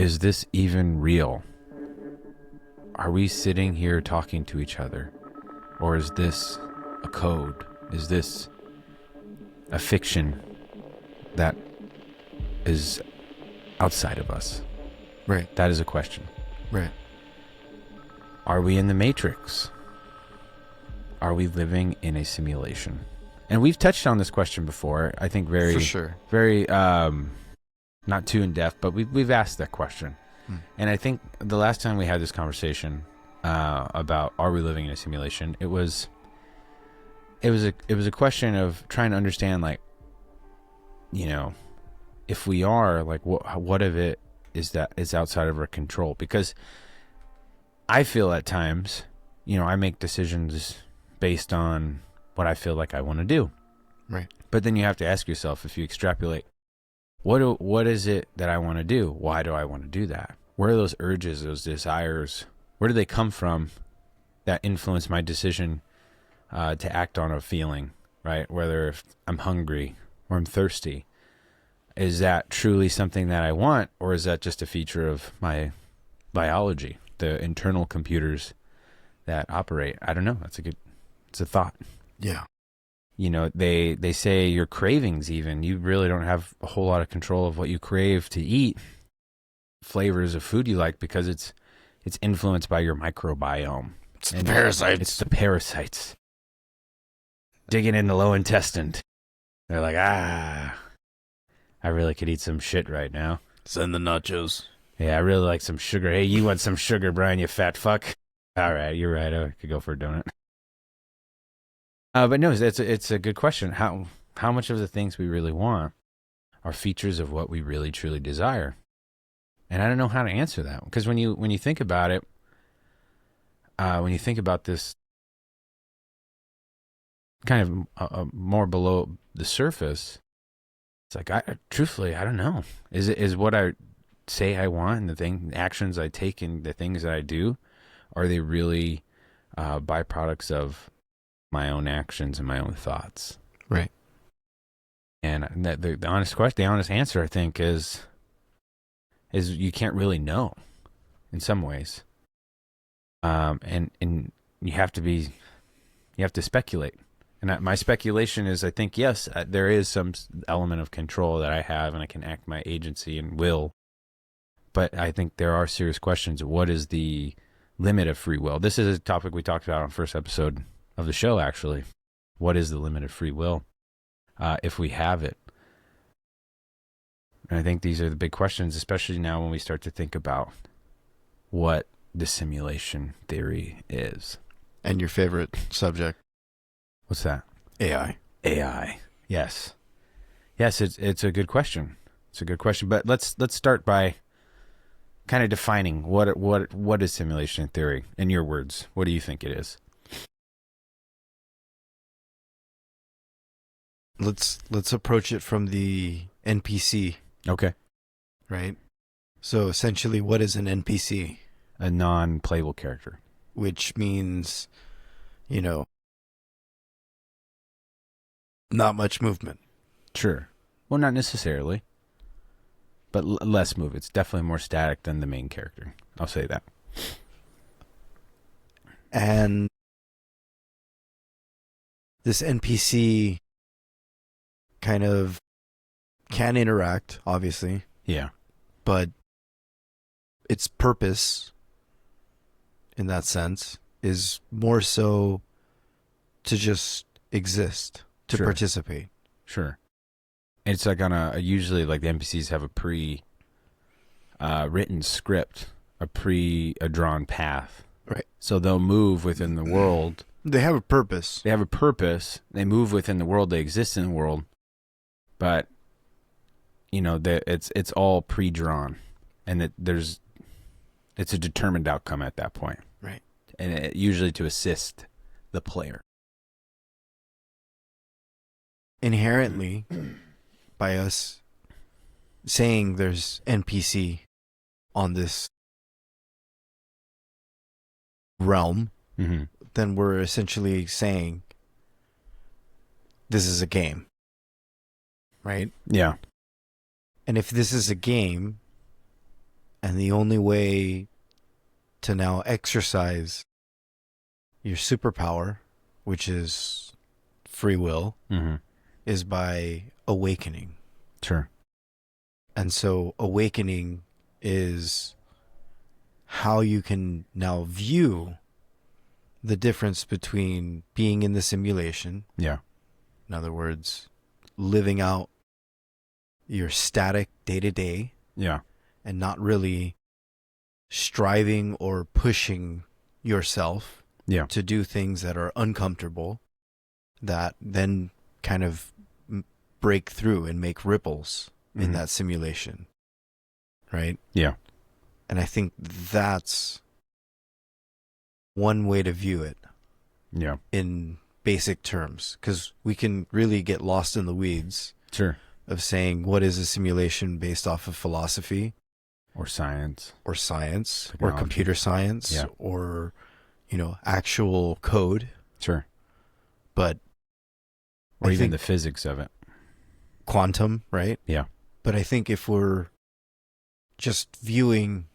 is this even real? Are we sitting here talking to each other? Or is this a code? Is this a fiction that is outside of us? Right. That is a question. Right. Are we in the Matrix? Are we living in a simulation? And we've touched on this question before. I think For sure. very, not too in depth, but we've asked that question. And I think the last time we had this conversation about are we living in a simulation, it was a question of trying to understand, like, you know, if we are, like, what of it is that is outside of our control? Because I feel at times, you know, I make decisions based on what I feel like I want to do. Right. But then you have to ask yourself, if you extrapolate, what is it that I want to do? Why do I want to do that? Where are those urges, those desires? Where do they come from that influence my decision to act on a feeling, right? Whether if I'm hungry or I'm thirsty. Is that truly something that I want, or is that just a feature of my biology, the internal computers that operate? I don't know. It's a thought. Yeah. You know, they say your cravings, even, you really don't have a whole lot of control of what you crave to eat, flavors of food you like, because it's influenced by your microbiome. It's the parasites. It's the parasites digging in the low intestine. They're like, I really could eat some shit right now. Send the nachos. Yeah, I really like some sugar. Hey, you want some sugar, Brian, you fat fuck? All right, you're right. I could go for a donut. But no, it's a good question. How much of the things we really want are features of what we really truly desire? And I don't know how to answer that, because when you think about it, when you think about this kind of more below the surface, it's like, truthfully, I don't know. Is what I say I want and the actions I take and the things that I do, are they really byproducts of my own actions and my own thoughts? Right. And the honest question, the honest answer, I think, is you can't really know in some ways. And you have to speculate. And my speculation is, I think, yes, there is some element of control that I have, and I can act my agency and will. But I think there are serious questions. What is the limit of free will? This is a topic we talked about on the first episode of the show, actually. What is the limit of free will, if we have it? And I think these are the big questions, especially now when we start to think about what the simulation theory is. And your favorite subject? What's that? AI. AI. Yes. Yes, it's a good question. It's a good question. But let's start by kind of defining what is simulation theory in your words. What do you think it is? Let's approach it from the NPC. Okay. Right? So essentially, what is an NPC? A non-playable character. Which means, not much movement. Sure. Well, not necessarily. But less move. It's definitely more static than the main character. I'll say that. And this NPC kind of can interact, obviously. Yeah. But its purpose, in that sense, is more so to just exist, to participate. Sure. It's like usually like the NPCs have a written script, a drawn path. Right. So they'll move within the world. They have a purpose. They have a purpose. They move within the world. They exist in the world. But, it's all pre-drawn. And it's a determined outcome at that point. Right. And usually to assist the player. Inherently, by us saying there's NPC on this realm, mm-hmm. then we're essentially saying this is a game. Right? Yeah. And if this is a game, And the only way to now exercise your superpower, which is free will, Mm-hmm. is by awakening. Sure. And so awakening is how you can now view the difference between being in the simulation, Yeah. in other words, living out your static day to day Yeah. and not really striving or pushing yourself Yeah. to do things that are uncomfortable that then kind of break through and make ripples in Mhm. that simulation. Right? Yeah. And I think that's one way to view it Yeah. in basic terms, because we can really get lost in the weeds Sure. of saying what is a simulation based off of philosophy Or science. or science or Technology. computer science Yeah. or, actual code. Sure. But Or I even think the physics of it. quantum, right? Yeah. But I think if we're just viewing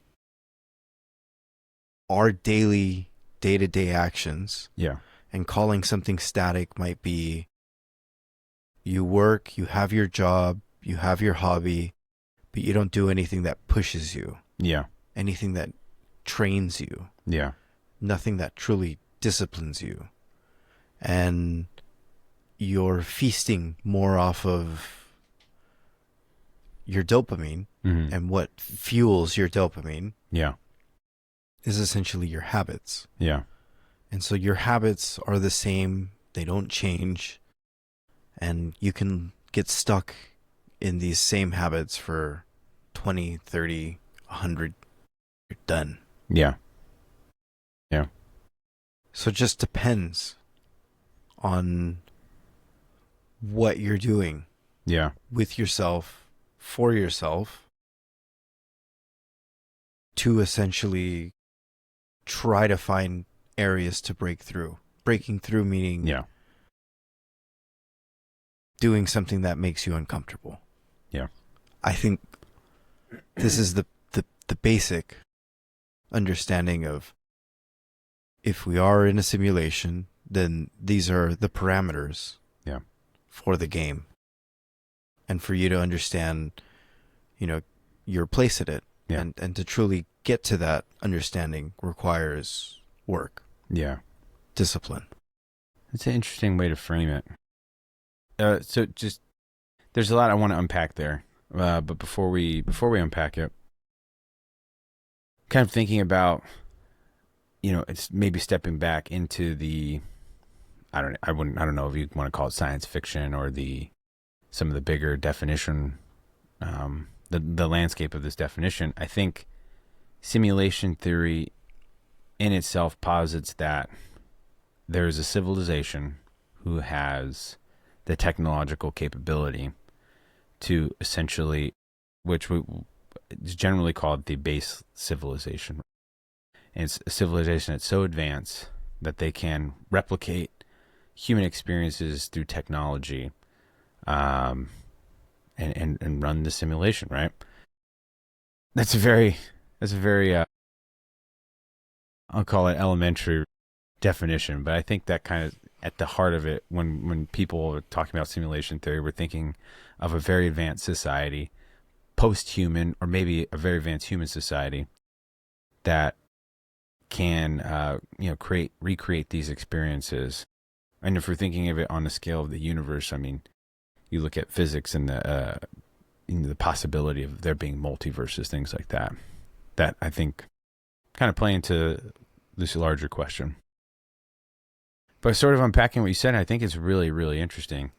our daily day-to-day actions Yeah. and calling something static might be you work, you have your job, you have your hobby, but you don't do anything that pushes you, Yeah. anything that trains you, Yeah. nothing that truly disciplines you. And you're feasting more off of your dopamine, Mm-hmm. and what fuels your dopamine Yeah. is essentially your habits. Yeah. And so your habits are the same, they don't change, and you can get stuck in these same habits for 20, 30, 100, you're done. Yeah. Yeah. So it just depends on what you're doing Yeah. with yourself, for yourself, to essentially try to find areas to break through. Breaking through meaning Yeah. doing something that makes you uncomfortable. Yeah. I think this is the basic understanding of, if we are in a simulation, then these are the parameters Yeah. for the game. And for you to understand, your place in it. Yeah. And to truly get to that understanding requires work, Yeah. discipline. It's an interesting way to frame it. So just there's a lot I want to unpack there. But before we unpack it, kind of thinking about, it's maybe stepping back into the, I don't know if you want to call it science fiction or some of the bigger definition, the landscape of this definition. I think simulation theory in itself posits that there is a civilization who has the technological capability to essentially, which is generally called the base civilization. And it's a civilization that's so advanced that they can replicate human experiences through technology, and run the simulation, right? That's a very I'll call it elementary definition, but I think that kind of at the heart of it, when people are talking about simulation theory, we're thinking of a very advanced society, post-human, or maybe a very advanced human society that can, recreate these experiences. And if we're thinking of it on the scale of the universe, I mean, you look at physics and the possibility of there being multiverses, things like that. That I think kind of play into this larger question. But sort of unpacking what you said, and I think it's really, really interesting,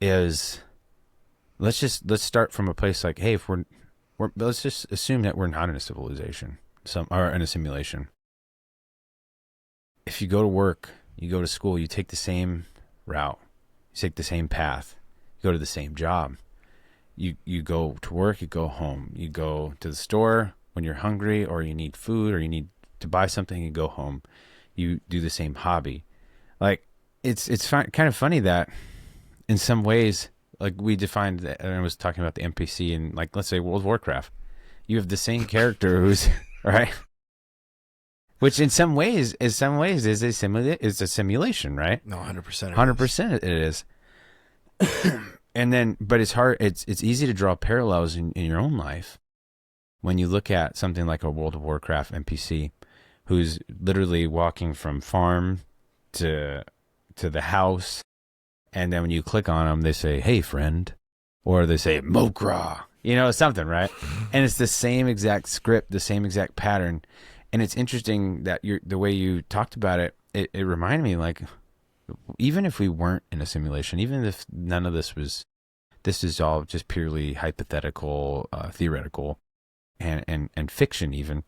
is let's start from a place like, hey, if we're let's just assume that we're not in a civilization, or in a simulation. If you go to work, you go to school, you take the same route, you take the same path, you go to the same job. You go to work, you go home, you go to the store when you're hungry or you need food or you need to buy something, you go home. You do the same hobby. Like it's kind of funny that in some ways, like we defined, and I was talking about the NPC in, like, let's say World of Warcraft. You have the same character who's right, which in some ways is a simulation, right? No, 100%. 100% it is. And then, but it's hard. It's easy to draw parallels in your own life when you look at something like a World of Warcraft NPC, who's literally walking from farm to the house, and then when you click on them, they say, "Hey, friend," or they say, "Mokra," something, right? And it's the same exact script, the same exact pattern. And it's interesting that the way you talked about it, it reminded me, like, even if we weren't in a simulation, even if none of this is all just purely hypothetical, theoretical, and fiction even,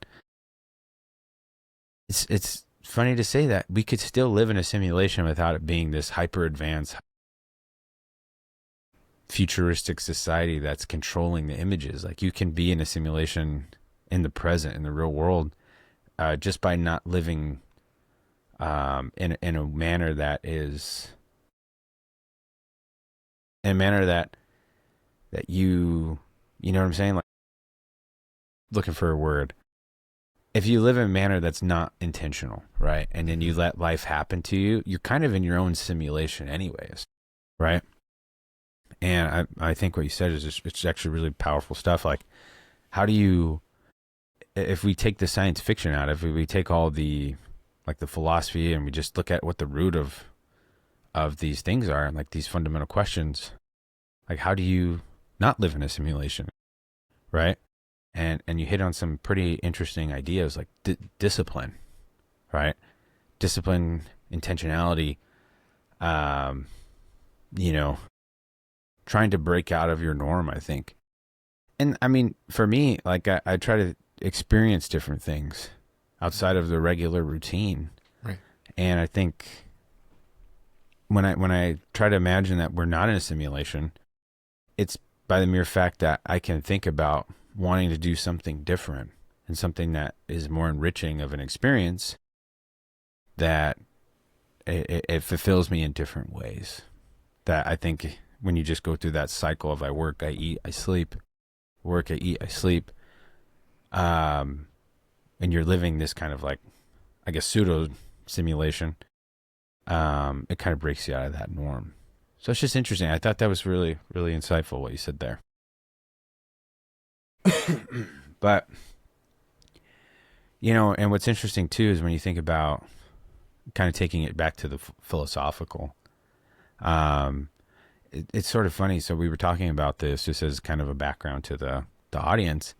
it's funny to say that we could still live in a simulation without it being this hyper advanced futuristic society that's controlling the images. Like, you can be in a simulation in the present, in the real world, just by not living in a manner that is that you know what I'm saying? Like, looking for a word. If you live in a manner that's not intentional, right? And then you let life happen to you, you're kind of in your own simulation anyways, right? And I think what you said is it's actually really powerful stuff. Like, how do you, if we take the science fiction out, if we take all the, like, the philosophy, and we just look at what the root of these things are, and like these fundamental questions, like, how do you not live in a simulation, right? And you hit on some pretty interesting ideas, like discipline, right? Discipline, intentionality, trying to break out of your norm, I think. And I mean, for me, like, I try to experience different things outside of the regular routine. Right. And I think when I try to imagine that we're not in a simulation, it's by the mere fact that I can think about wanting to do something different and something that is more enriching of an experience, that it fulfills me in different ways. That I think when you just go through that cycle of I work, I eat, I sleep, work, I eat, I sleep, and you're living this kind of, like, I guess, pseudo simulation, it kind of breaks you out of that norm. So it's just interesting. I thought that was really, really insightful what you said there. But, and what's interesting too is when you think about kind of taking it back to the philosophical, it's sort of funny. So we were talking about this just as kind of a background to the audience.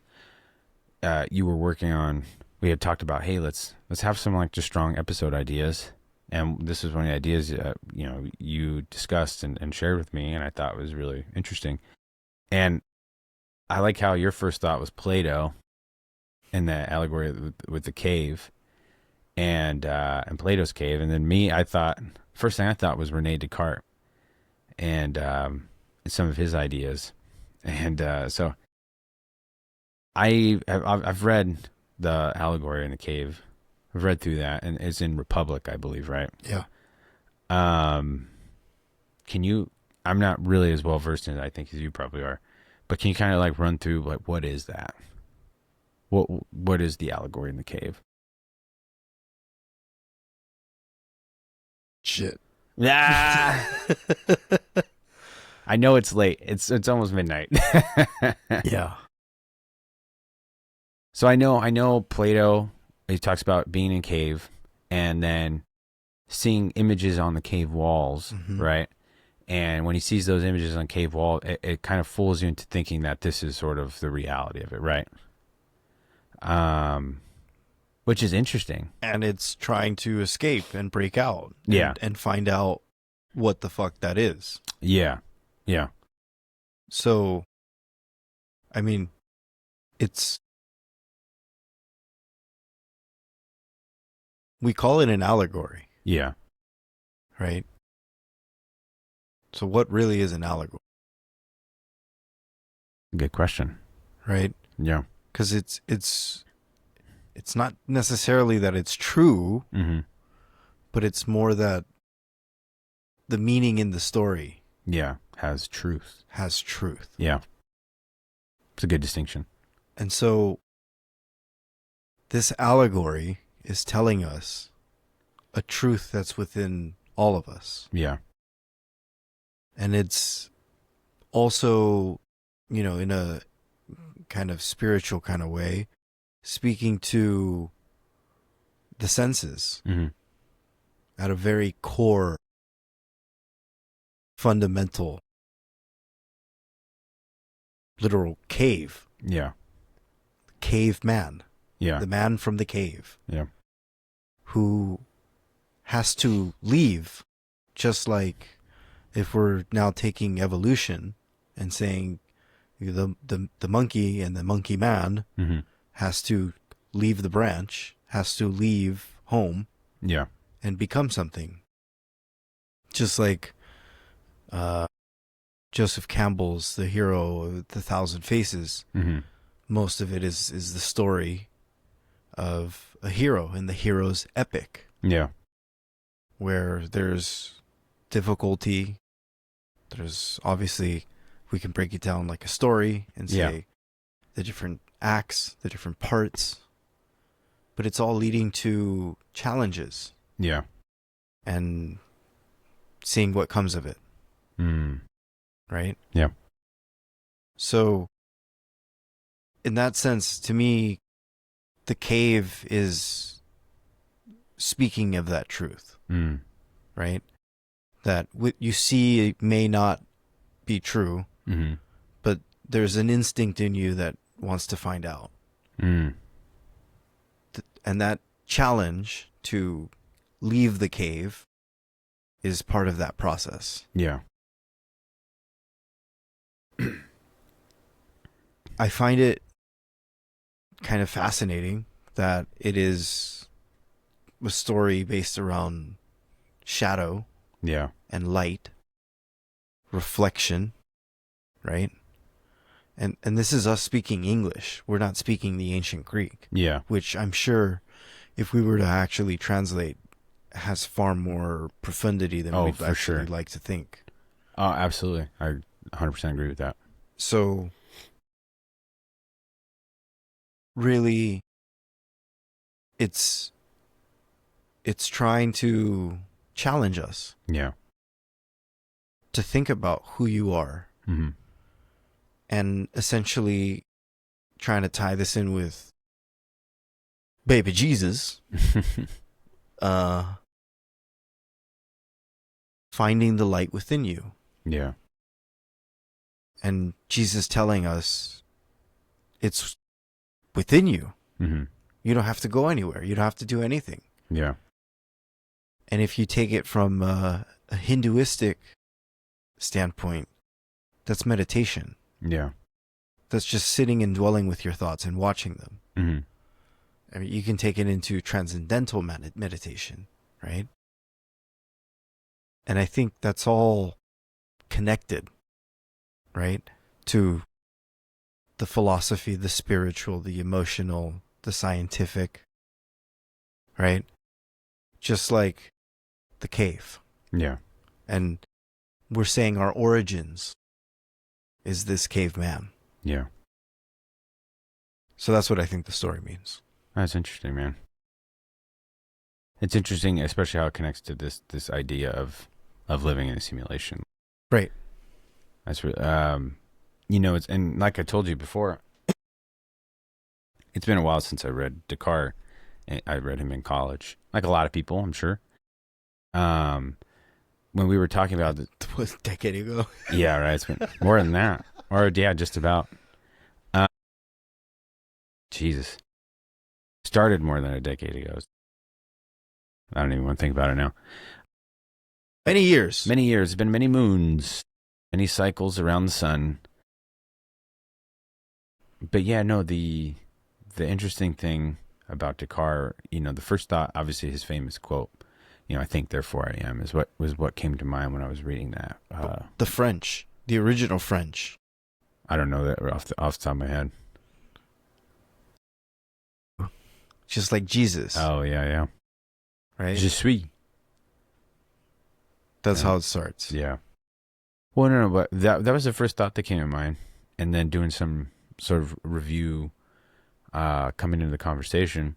You were working on, we had talked about, hey, let's have some, like, just strong episode ideas. And this is one of the ideas, you discussed and shared with me, and I thought was really interesting. And I like how your first thought was Plato and the allegory with the cave and Plato's cave. And then me, first thing I thought was Rene Descartes and some of his ideas. And so I've read the Allegory in the Cave. I've read through that, and it's in Republic, I believe, right? Yeah. Can you? I'm not really as well versed in it, I think, as you probably are, but can you kind of, like, run through, like, what is that? What is the Allegory in the Cave? Shit. Yeah. I know it's late. It's almost midnight. Yeah. So I know Plato, he talks about being in a cave and then seeing images on the cave walls, Mm-hmm. right? And when he sees those images on cave wall, it kind of fools you into thinking that this is sort of the reality of it, right? Which is interesting. And it's trying to escape and break out. Yeah. And find out what the fuck that is. Yeah. Yeah. So, I mean, we call it an allegory, Yeah. right? So what really is an allegory, Good question. right? Yeah. Because it's not necessarily that it's true, Mm-hmm. but it's more that the meaning in the story Yeah. Has truth. has truth. Yeah. It's a good distinction. And so this allegory is telling us a truth that's within all of us. Yeah. And it's also, in a kind of spiritual kind of way, speaking to the senses Mm-hmm. at a very core, fundamental, literal cave. Yeah. Caveman. Yeah. The man from the cave. Yeah. Who has to leave, just like if we're now taking evolution and saying the monkey and the monkey man Mm-hmm. has to leave the branch, has to leave home Yeah. and become something. Just like Joseph Campbell's The Hero of the Thousand Faces. Mm-hmm. Most of it is the story of a hero and the hero's epic, Yeah. where there's difficulty. There's obviously, we can break it down like a story and say Yeah. the different acts, the different parts, but it's all leading to challenges Yeah. and seeing what comes of it, Mm. right? Yeah. So, in that sense, to me, the cave is speaking of that truth, Mm. right? That what you see may not be true, Mm-hmm. but there's an instinct in you that wants to find out. Mm. And that challenge to leave the cave is part of that process. Yeah. I find it kind of fascinating that it is a story based around shadow Yeah. and light, reflection, right? And this is us speaking English. We're not speaking the ancient Greek, Yeah. which I'm sure if we were to actually translate has far more profundity than we'd for actually sure. like to think. Oh, absolutely. I 100% agree with that. So really it's trying to challenge us Yeah. to think about who you are, Mm-hmm. and essentially trying to tie this in with baby Jesus, finding the light within you. Yeah. And Jesus telling us it's within you. Mm-hmm. You don't have to go anywhere. You don't have to do anything. Yeah. And if you take it from a Hinduistic standpoint, that's meditation. Yeah. That's just sitting and dwelling with your thoughts and watching them. Mm-hmm. I mean, you can take it into transcendental meditation, right? And I think that's all connected, right? To the philosophy, the spiritual, the emotional, the scientific, right? Just like the cave. Yeah. And we're saying our origins is this caveman. Yeah. So that's what I think the story means. That's interesting, man. It's interesting, especially how it connects to this idea of living in a simulation. Right. That's really, it's, and like I told you before, it's been a while since I read Descartes. I read him in college, like a lot of people, I'm sure. When we were talking about the, It was a decade ago. yeah, right. It's been more than that, or yeah, just about. Jesus, started more than a decade ago. I don't even want to think about it now. Many years. Many years, been many moons, many cycles around the sun. But yeah, no, the interesting thing about Descartes, the first thought, obviously his famous quote, I think therefore I am, was what came to mind when I was reading that. The French, the original French. I don't know that off the top of my head. Just like Jesus. Oh yeah. Right? Je suis. That's Yeah. how it starts. Yeah. Well, no, but that was the first thought that came to mind, and then doing some sort of review coming into the conversation,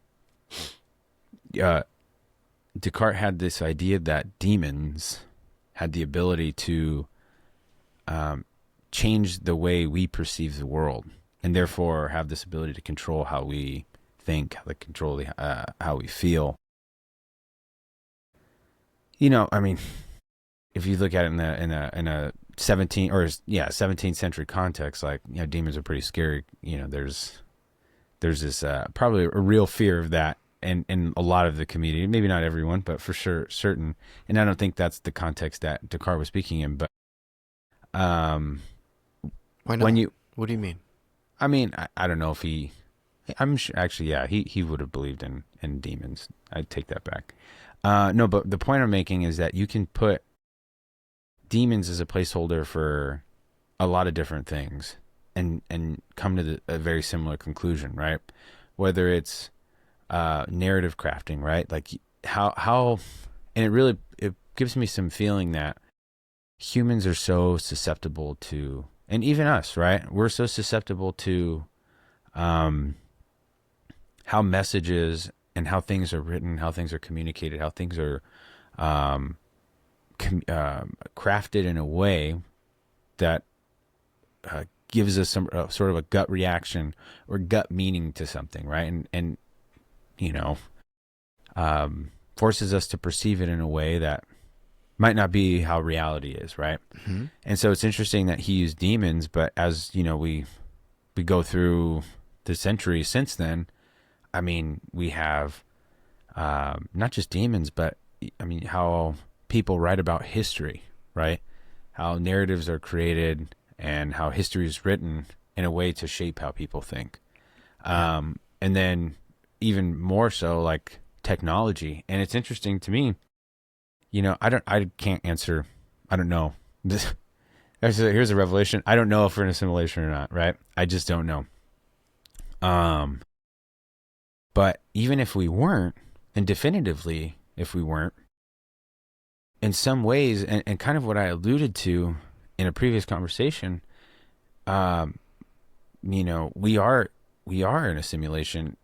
Descartes had this idea that demons had the ability to change the way we perceive the world, and therefore have this ability to control how we think, how to control how we feel. I mean, if you look at it in a 17th century context, like, demons are pretty scary. There's this probably a real fear of that in a lot of the community, maybe not everyone, but for sure certain. And I don't think that's the context that Descartes was speaking in. But Why not? What do you mean? I mean, I don't know if I'm sure, actually, yeah, he would have believed in demons. I take that back. No, but the point I'm making is that you can put demons as a placeholder for a lot of different things and come to a very similar conclusion, right? Whether it's narrative crafting, right? Like how and it gives me some feeling that humans are so susceptible to, and even us, right? We're so susceptible to how messages and how things are written, how things are communicated, how things are crafted in a way that gives us some sort of a gut reaction or gut meaning to something, right? And forces us to perceive it in a way that might not be how reality is, right? Mm-hmm. And so it's interesting that he used demons, but as we go through the centuries since then, I mean, we have not just demons, but I mean, how people write about history, right? How narratives are created and how history is written in a way to shape how people think. And then even more so, like technology. And it's interesting to me, I can't answer. I don't know. Here's a revelation. I don't know if we're in a simulation or not, right? I just don't know. But even if we weren't, and definitively if we weren't, in some ways, and kind of what I alluded to in a previous conversation, we are in a simulation,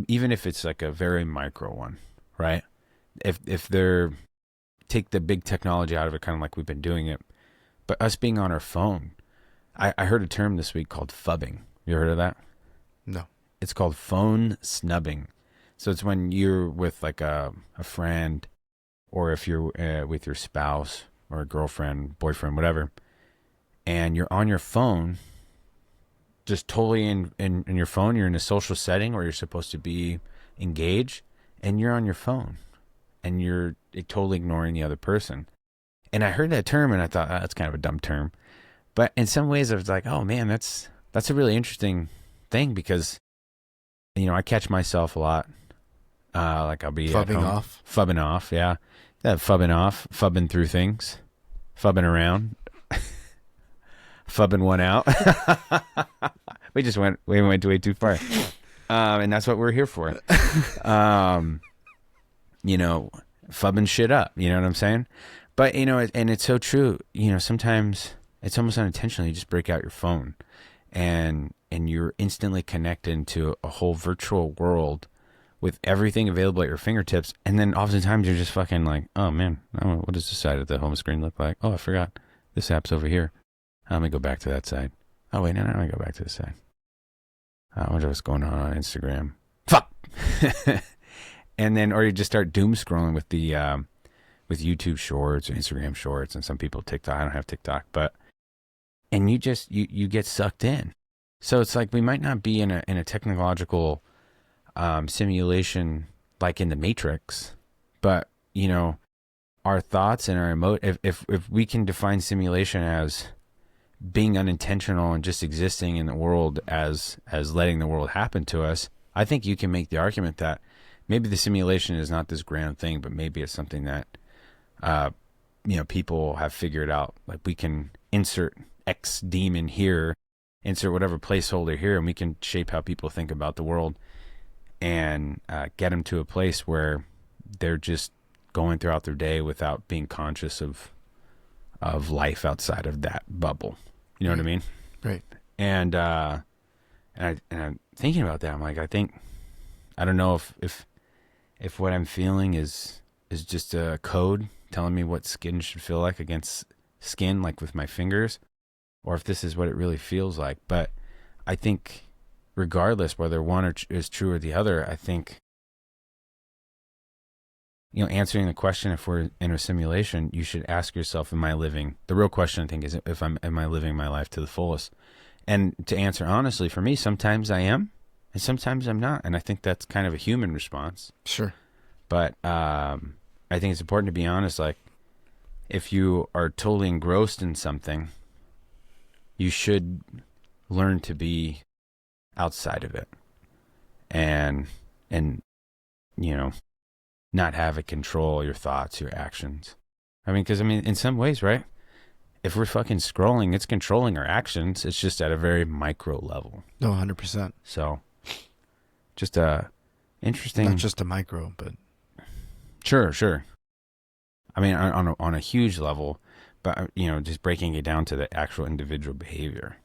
even if it's like a very micro one, right? If they're take the big technology out of it, kind of like we've been doing it, but us being on our phone, I heard a term this week called fubbing. You heard of that? No. It's called phone snubbing. So it's when you're with like a friend, or if you're with your spouse or a girlfriend, boyfriend, whatever, and you're on your phone, just totally in your phone. You're in a social setting where you're supposed to be engaged, and you're on your phone, and you're totally ignoring the other person. And I heard that term, and I thought, that's kind of a dumb term. But in some ways, I was like, oh man, that's a really interesting thing, because I catch myself a lot. Like I'll be Fubbing off. Fubbing off, yeah. Fubbing off, fubbing through things, fubbing around, fubbing one out. we went way too far. And that's what we're here for. Fubbing shit up, you know what I'm saying? But, and it's so true, sometimes it's almost unintentional. You just break out your phone and you're instantly connected to a whole virtual world with everything available at your fingertips. And then oftentimes you're just fucking like, oh man, what does the side of the home screen look like? Oh, I forgot this app's over here. I'm going to go back to that side. Oh wait, no, I'm going to go back to this side. I wonder what's going on Instagram. Fuck! And then, or you just start doom scrolling with the, with YouTube shorts or Instagram shorts, and some people TikTok. I don't have TikTok, and you just, you get sucked in. So it's like, we might not be in a technological simulation like in the Matrix, but our thoughts and our if we can define simulation as being unintentional and just existing in the world as letting the world happen to us, I think you can make the argument that maybe the simulation is not this grand thing, but maybe it's something that people have figured out. Like, we can insert X demon here, insert whatever placeholder here, and we can shape how people think about the world and get them to a place where they're just going throughout their day without being conscious of life outside of that bubble. You know what I mean? Right. And I'm thinking about that. I'm like, I don't know if what I'm feeling is just a code telling me what skin should feel like against skin, like with my fingers, or if this is what it really feels like. But I think, regardless whether one is true or the other, I think, answering the question, if we're in a simulation, you should ask yourself, am I living? The real question, I think, is am I living my life to the fullest? And to answer honestly, for me, sometimes I am, and sometimes I'm not. And I think that's kind of a human response. Sure. But I think it's important to be honest. Like, if you are totally engrossed in something, you should learn to be outside of it, and not have it control your thoughts, your actions. I mean, because in some ways, right? If we're fucking scrolling, it's controlling our actions. It's just at a very micro level. No, 100%. So, just interesting. Not just a micro, but Sure. I mean, on a huge level, but just breaking it down to the actual individual behavior,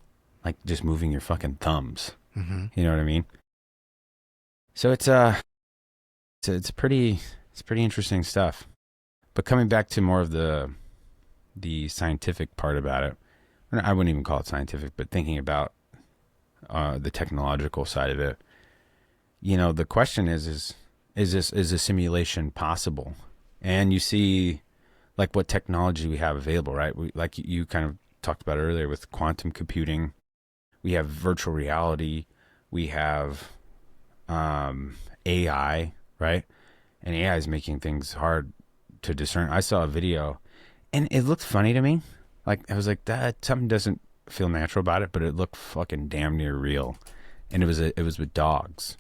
like just moving your fucking thumbs. mm-hmm. You know what I mean? So it's pretty interesting stuff. But coming back to more of the scientific part about it, I wouldn't even call it scientific, but thinking about the technological side of it, the question is a simulation possible? And you see, like, what technology we have available, right? Like you kind of talked about earlier with quantum computing, we have virtual reality, we have AI, right? And AI is making things hard to discern. I saw a video, and it looked funny to me. Like, I was like, that something doesn't feel natural about it, but it looked fucking damn near real. And it was with dogs,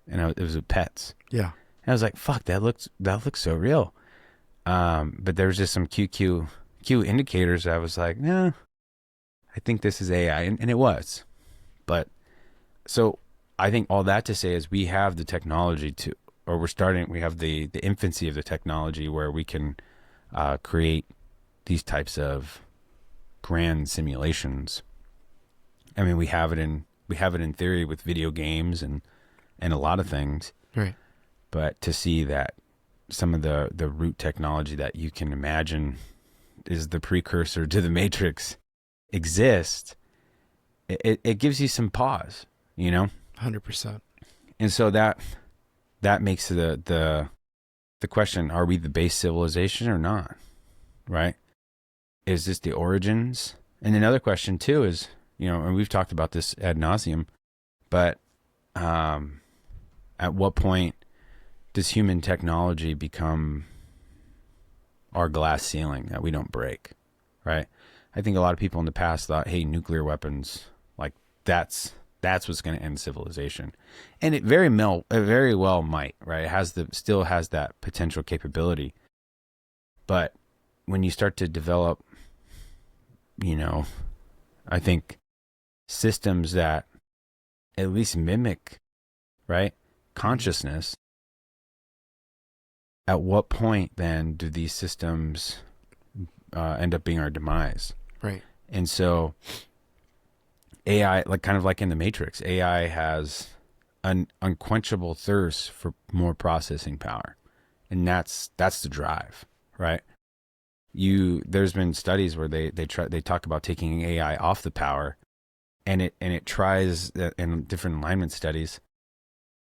and it was with pets. Yeah. And I was like, fuck, that looks so real. But there was just some Q indicators. I was like, nah, I think this is AI, and it was. But so I think all that to say is we have the technology to, or we have the infancy of the technology where we can create these types of grand simulations. I mean, we have it in theory with video games and a lot of things. Right. But to see that some of the root technology that you can imagine is the precursor to the Matrix exist, it gives you some pause, 100%. And so that makes the question, are we the base civilization or not? Right? Is this the origins? And another question too is, and we've talked about this ad nauseum, but at what point does human technology become our glass ceiling that we don't break, right? I think a lot of people in the past thought, hey, nuclear weapons, like that's what's going to end civilization. And it very well might, right? It still has that potential capability. But when you start to develop, I think systems that at least mimic, right, consciousness, at what point then do these systems end up being our demise? Right. And so AI, kind of like in the Matrix, AI has an unquenchable thirst for more processing power. And that's the drive, right? There's been studies where they talk about taking AI off the power, and it tries, in different alignment studies,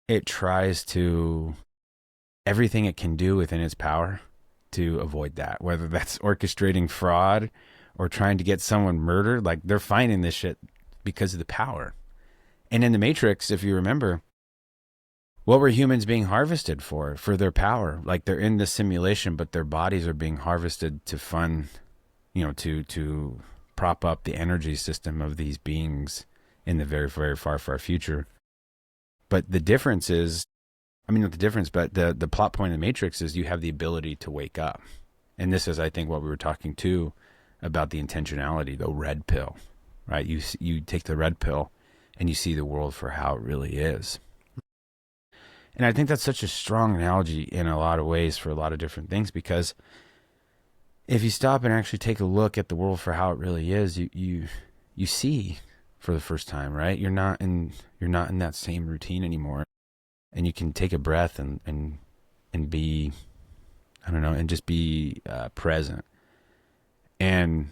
it tries to everything it can do within its power to avoid that, whether that's orchestrating fraud or trying to get someone murdered. Like, they're finding this shit because of the power. And in the Matrix, if you remember, what were humans being harvested for their power? Like, they're in the simulation, but their bodies are being harvested to fund, to prop up the energy system of these beings in the very, very far, far future. But the difference is, not the difference, but the plot point of the Matrix is you have the ability to wake up. And this is, I think, what we were talking to about the intentionality, the red pill, right? You take the red pill and you see the world for how it really is. And I think that's such a strong analogy in a lot of ways for a lot of different things, because if you stop and actually take a look at the world for how it really is, you see for the first time, right? You're not in that same routine anymore, and you can take a breath and be, I don't know, and just be present. And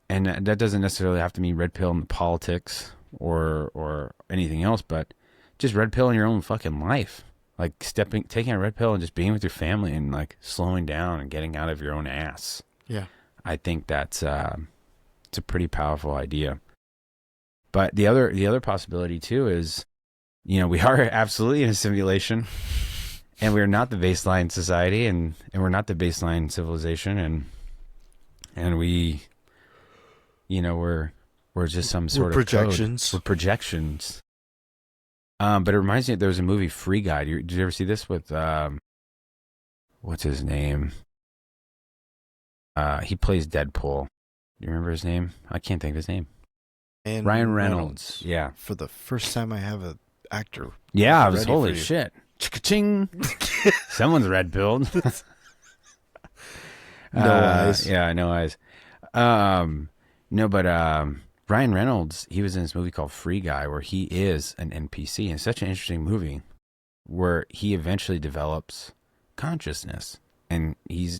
that doesn't necessarily have to mean red pill in politics or anything else, but just red pill in your own fucking life. Like taking a red pill and just being with your family and like slowing down and getting out of your own ass. Yeah. I think that's it's a pretty powerful idea. But the other possibility too is, you know, we are absolutely in a simulation, and we're not the baseline society, and we're not the baseline civilization, and we, you know, we're just some sort of projections. We're projections. But it reminds me, there was a movie, Free Guy. Did you ever see this with what's his name? He plays Deadpool. Do you remember his name? I can't think of his name. And Ryan Reynolds. Yeah. For the first time I have an actor. Yeah, I was, holy shit. Ching. Someone's red pilled. No eyes. Yeah, no eyes. No, but Ryan Reynolds, he was in this movie called Free Guy, where he is an NPC. And it's such an interesting movie where he eventually develops consciousness. And he's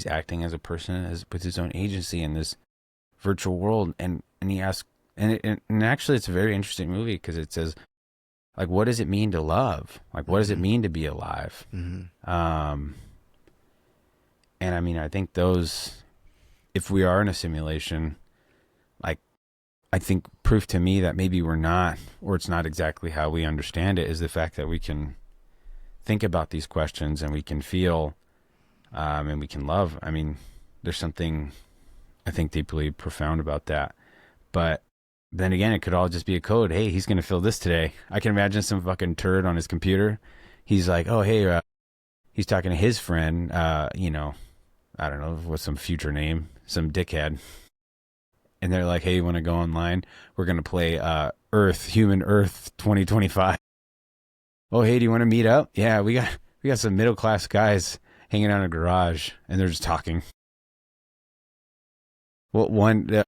acting as a person with his own agency in this virtual world. And he asks, and actually it's a very interesting movie because it says, like, what does it mean to love? Like, what does it mean to be alive? Mm-hmm. And I mean, I think if we are in a simulation, like, I think proof to me that maybe we're not, or it's not exactly how we understand it, is the fact that we can think about these questions and we can feel, and we can love. I mean, there's something, I think, deeply profound about that. But then again, it could all just be a code. Hey, he's going to feel this today. I can imagine some fucking turd on his computer. He's like, oh, hey, he's talking to his friend, you know, I don't know, what's some future name, some dickhead. And they're like, hey, you want to go online? We're going to play Human Earth 2025. Oh, hey, do you want to meet up? Yeah, we got some middle-class guys hanging out in a garage, and they're just talking. Well,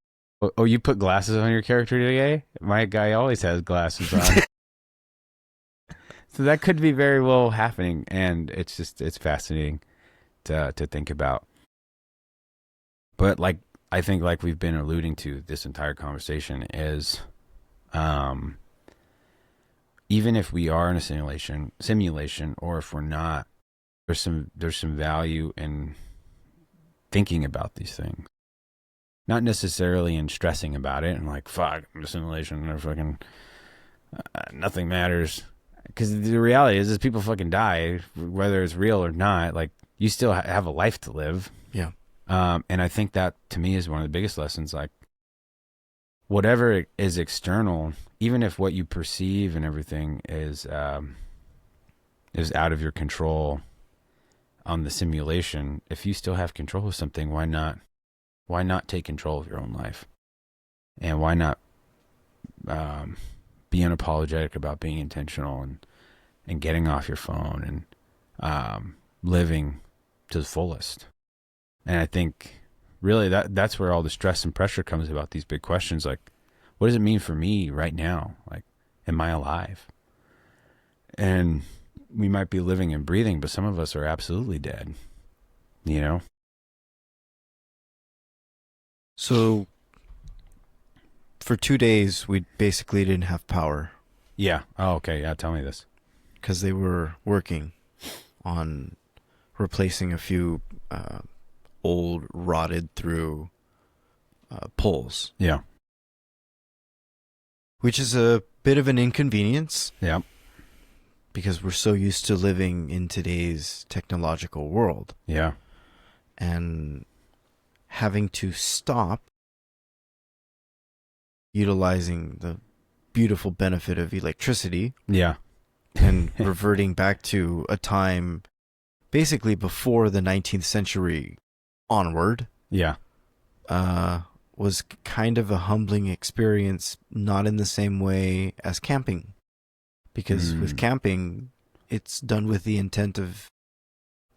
oh, you put glasses on your character today? My guy always has glasses on. So that could be very well happening, and it's fascinating to think about. But I think like we've been alluding to this entire conversation is, even if we are in a simulation, or if we're not, there's some value in thinking about these things. Not necessarily in stressing about it and like, fuck, I'm in a simulation or fucking nothing matters. Because the reality is people fucking die, whether it's real or not. Like, you still have a life to live. Yeah. And I think that, to me, is one of the biggest lessons. Like, whatever is external, even if what you perceive and everything is out of your control on the simulation, if you still have control of something, why not? Why not take control of your own life? And why not be unapologetic about being intentional and getting off your phone and living to the fullest? And I think really that's where all the stress and pressure comes about these big questions. Like, what does it mean for me right now? Like, am I alive? And we might be living and breathing, but some of us are absolutely dead, you know? So for 2 days, we basically didn't have power. Yeah. Oh, okay. Yeah. Tell me this. Because they were working on replacing a few old, rotted through poles. Yeah. Which is a bit of an inconvenience. Yeah. Because we're so used to living in today's technological world. Yeah. And having to stop utilizing the beautiful benefit of electricity. Yeah. And reverting back to a time basically before the 19th century onward. Yeah. Was kind of a humbling experience, not in the same way as camping. Because with camping, it's done with the intent of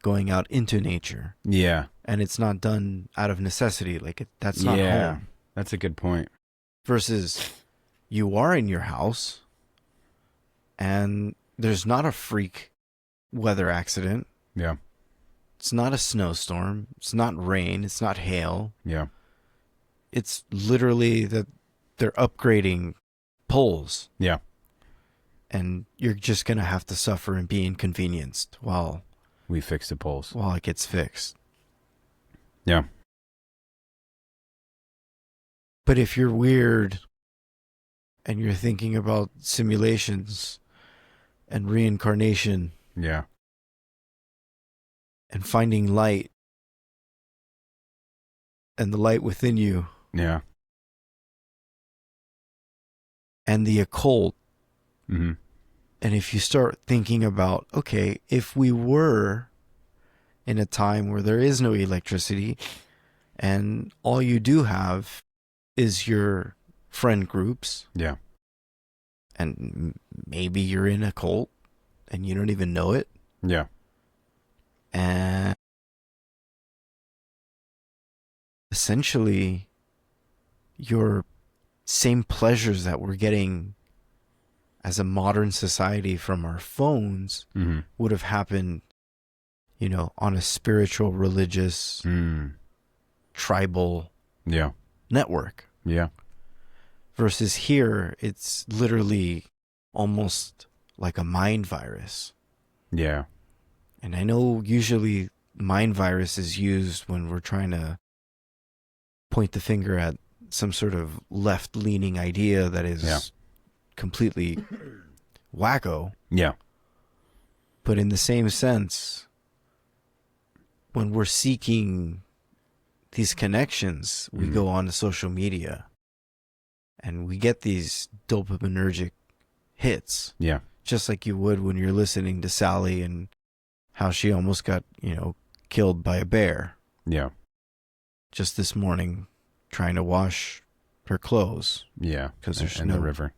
going out into nature. Yeah. And it's not done out of necessity. Like, that's not home. That's a good point. Versus you are in your house and there's not a freak weather accident. Yeah. It's not a snowstorm. It's not rain. It's not hail. Yeah. It's literally that they're upgrading poles. Yeah. And you're just going to have to suffer and be inconvenienced while We fix the poles. it gets fixed. Yeah. But if you're weird and you're thinking about simulations and reincarnation Yeah. and finding light and the light within you Yeah. and the occult, Mm-hmm. and if you start thinking about, okay, if we were in a time where there is no electricity and all you do have is your friend groups, Yeah. and maybe you're in a cult and you don't even know it, Yeah. and essentially your same pleasures that we're getting as a modern society from our phones Mm-hmm. would have happened, on a spiritual, religious, tribal Yeah. network. Yeah. Versus here, it's literally almost like a mind virus. Yeah. And I know usually mind virus is used when we're trying to point the finger at some sort of left-leaning idea that is completely wacko. Yeah. But in the same sense, when we're seeking these connections, we go on to social media and we get these dopaminergic hits. Yeah. Just like you would when you're listening to Sally and how she almost got, killed by a bear. Yeah. Just this morning, trying to wash her clothes. Yeah. Because there's in no the river.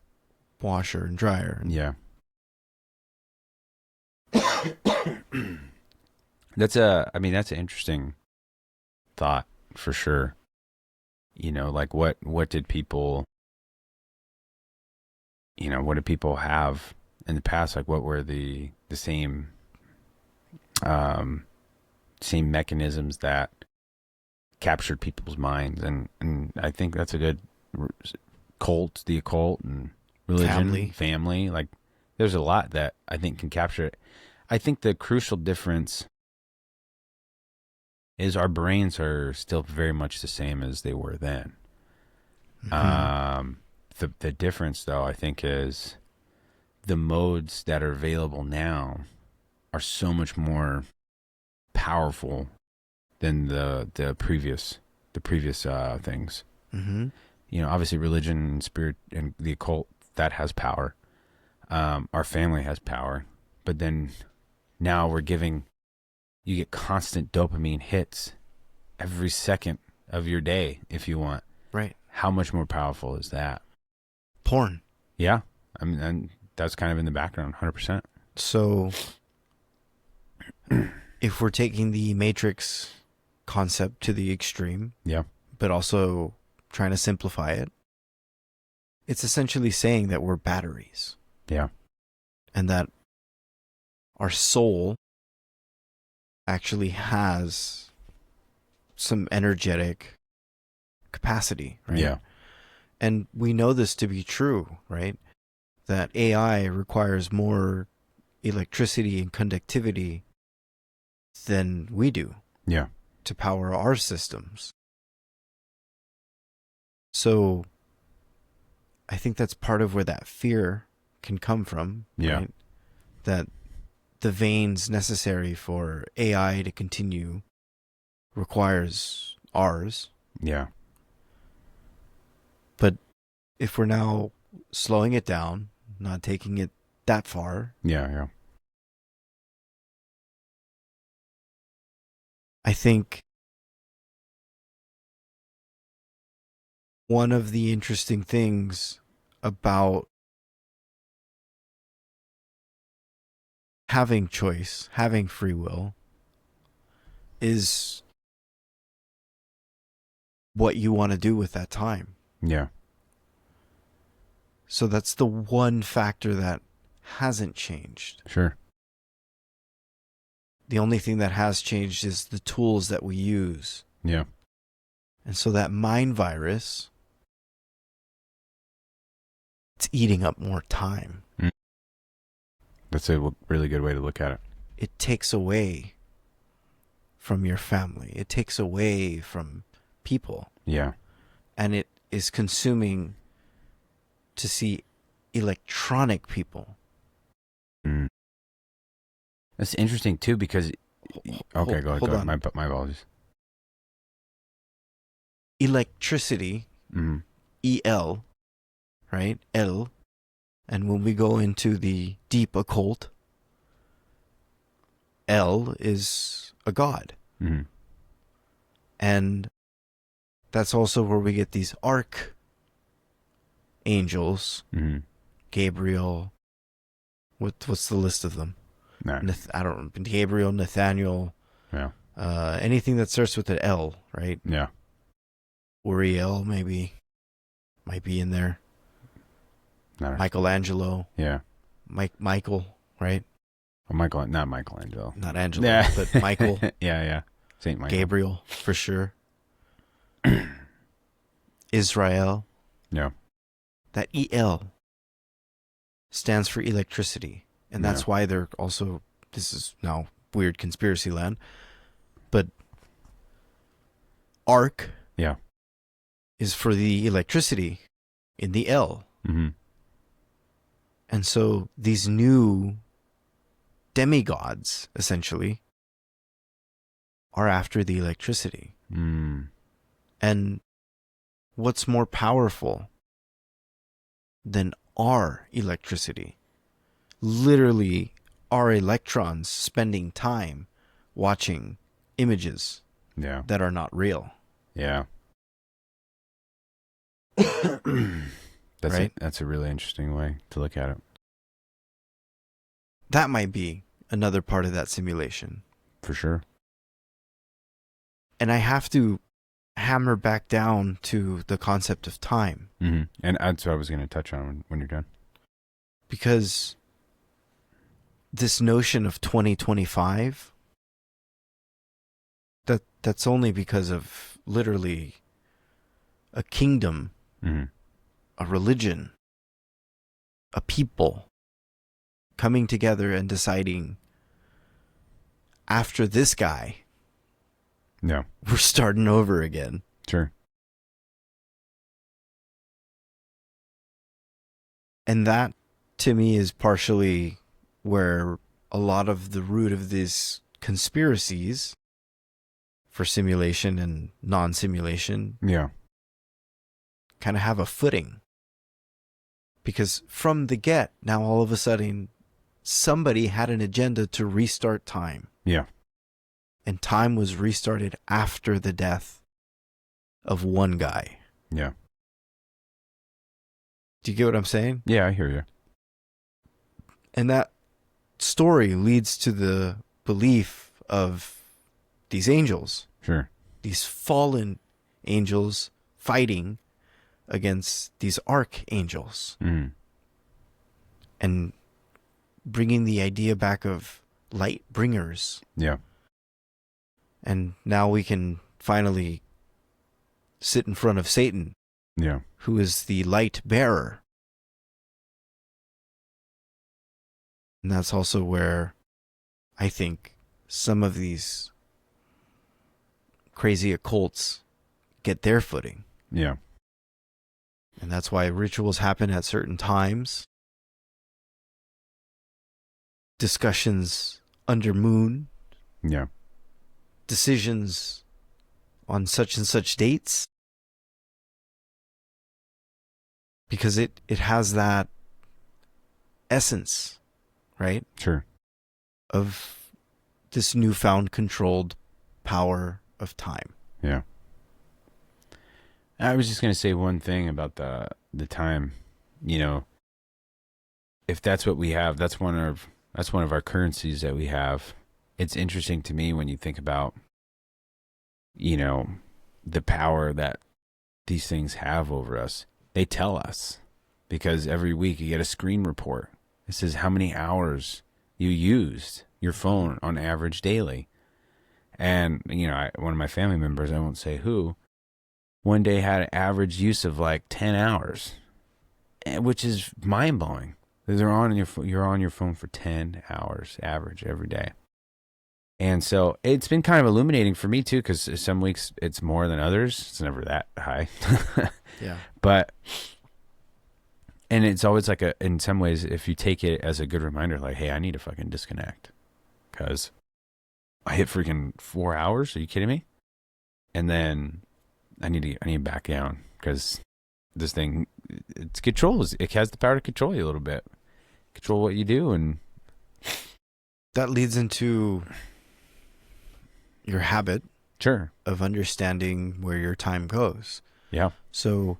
washer and dryer. Yeah. That's an interesting thought for sure. Like what did people, what did people have in the past? Like what were the same mechanisms that captured people's minds? And I think that's a good the occult and religion, family. Like there's a lot that I think can capture it. I think the crucial difference is our brains are still very much the same as they were then. The difference, though, I think, is the modes that are available now are so much more powerful than the previous things. Mm-hmm. Obviously, religion and spirit and the occult, that has power. Our family has power, but then now you get constant dopamine hits every second of your day if you want. Right. How much more powerful is that? Porn. Yeah. I mean, and that's kind of in the background, 100%. So if we're taking the Matrix concept to the extreme, Yeah. but also trying to simplify it, it's essentially saying that we're batteries. Yeah. And that our soul actually has some energetic capacity, right? Yeah. And we know this to be true, right? That AI requires more electricity and conductivity than we do. Yeah. To power our systems. So I think that's part of where that fear can come from. Yeah. Right? That the veins necessary for AI to continue requires ours. Yeah. But if we're now slowing it down, not taking it that far, Yeah. I think one of the interesting things about having choice, having free will, is what you want to do with that time. Yeah. So that's the one factor that hasn't changed. Sure. The only thing that has changed is the tools that we use. Yeah. And so that mind virus, it's eating up more time. That's a really good way to look at it. It takes away from your family. It takes away from people. Yeah. And it is consuming to see electronic people. That's interesting too because okay, go ahead. Hold on. My apologies. Electricity, EL, right? L. And when we go into the deep occult, L is a god. And that's also where we get these archangels. Gabriel. What's the list of them? No. I don't know. Gabriel, Nathaniel. Yeah. Anything that starts with an L, right? Yeah. Uriel, maybe. Might be in there. Michelangelo. Yeah. Michael, right? Oh, not Michelangelo. Not Angelo, Yeah. but Michael. Yeah. Saint Michael. Gabriel, for sure. Israel. Yeah. That EL stands for electricity. And that's why they're also, this is now weird conspiracy land, but arc is for the electricity in the L. And so these new demigods, essentially, are after the electricity. And what's more powerful than our electricity? Literally, our electrons spending time watching images that are not real. Yeah. That's a really interesting way to look at it. That might be another part of that simulation. For sure. And I have to hammer back down to the concept of time. And that's what I was going to touch on when you're done. Because this notion of 2025, that's only because of literally a kingdom, a religion, a people coming together and deciding, after this guy, we're starting over again. Sure. And that, to me, is partially where a lot of the root of these conspiracies for simulation and non-simulation kind of have a footing. Because from the get, now all of a sudden, somebody had an agenda to restart time. Yeah. And time was restarted after the death of one guy. Yeah. Do you get what I'm saying? Yeah, I hear you. And that story leads to the belief of these angels. Sure. These fallen angels fighting against these archangels. And bringing the idea back of light bringers. Yeah. And now we can finally sit in front of Satan. Yeah. Who is the light bearer. And that's also where I think some of these crazy occults get their footing. Yeah. And that's why rituals happen at certain times. Discussions under moon. Yeah. Decisions on such and such dates. Because it has that essence, right? Sure. Of this newfound controlled power of time. Yeah. I was just going to say one thing about the time. You know, if that's what we have, that's one of our currencies that we have. It's interesting to me when you think about, you know, the power that these things have over us. They tell us, because every week you get a screen report. It says how many hours you used your phone on average daily. And, you know, one of my family members, I won't say who, one day had an average use of like 10 hours, which is mind-blowing. You're on your phone for 10 hours average every day. And so it's been kind of illuminating for me too, because some weeks it's more than others. It's never that high. Yeah. But, and it's always like in some ways, if you take it as a good reminder, like, hey, I need to fucking disconnect because I hit freaking 4 hours. Are you kidding me? And then I need to back down because this thing, it has the power to control you a little bit, control what you do. And that leads into your habit sure of understanding where your time goes. Yeah. So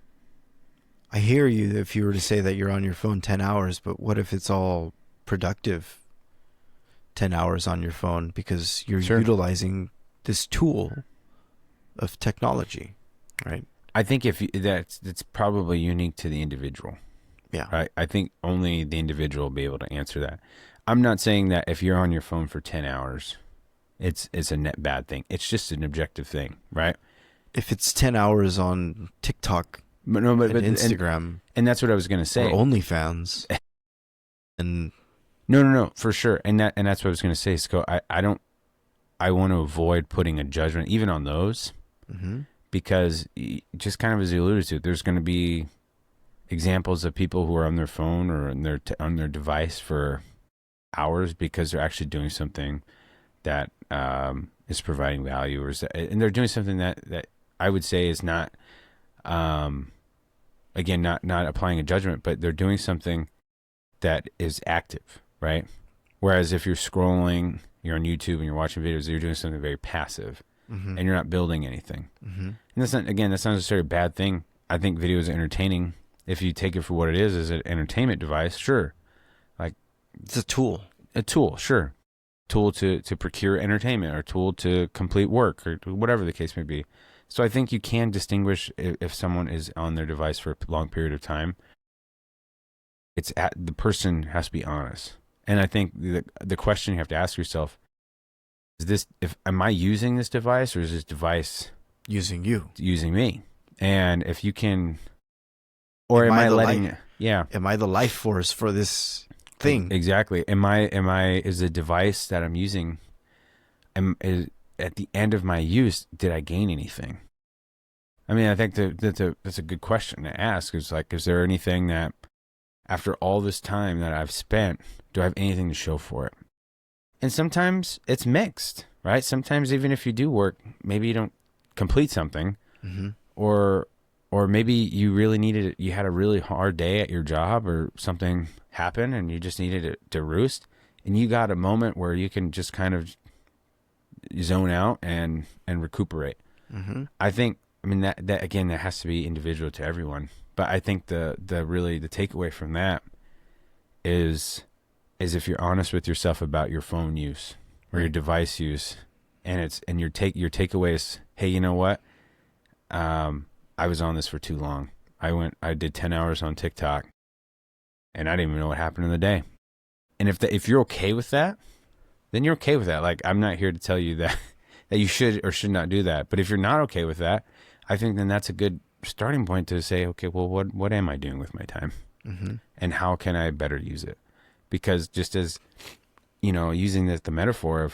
I hear you if you were to say that you're on your phone 10 hours, but what if it's all productive 10 hours on your phone because you're utilizing this tool of technology, right? I think that's probably unique to the individual. Yeah. Right. I think only the individual will be able to answer that. I'm not saying that if you're on your phone for 10 hours, it's a net bad thing. It's just an objective thing, right? If it's 10 hours on TikTok, but Instagram, and that's what I was going to say. Or OnlyFans, and no, for sure. And that's what I was going to say. Scott, I want to avoid putting a judgment even on those, because just kind of as you alluded to, there's going to be examples of people who are on their phone or on their device for hours because they're actually doing something that is providing value, and they're doing something that I would say is not, again, not applying a judgment, but they're doing something that is active, right? Whereas if you're scrolling, you're on YouTube and you're watching videos, you're doing something very passive, and you're not building anything. And that's not necessarily a bad thing. I think video is entertaining if you take it for what it is as an entertainment device. Sure, like it's a tool. Sure. Tool to procure entertainment, or tool to complete work, or whatever the case may be. So I think you can distinguish if someone is on their device for a long period of time. The person has to be honest. And I think the question you have to ask yourself is am I using this device, or is this device using you? Using me? And if you can, or am I letting am I the life force for this thing? Exactly. Is the device that I'm using, at the end of my use, did I gain anything? I mean, I think that's a good question to ask. Is there anything that after all this time that I've spent, do I have anything to show for it? And sometimes it's mixed, right? Sometimes even if you do work, maybe you don't complete something, or maybe you really you had a really hard day at your job, or something happened and you just needed it to roost, and you got a moment where you can just kind of zone out and recuperate. I mean that again, that has to be individual to everyone, but I think the takeaway from that is if you're honest with yourself about your phone use or your device use, and your takeaway is, hey, you know what? I was on this for too long. I did 10 hours on TikTok and I didn't even know what happened in the day. And if you're okay with that, then you're okay with that. Like, I'm not here to tell you that you should or should not do that. But if you're not okay with that, I think then that's a good starting point to say, okay, well, what am I doing with my time? And how can I better use it? Because just as, using the metaphor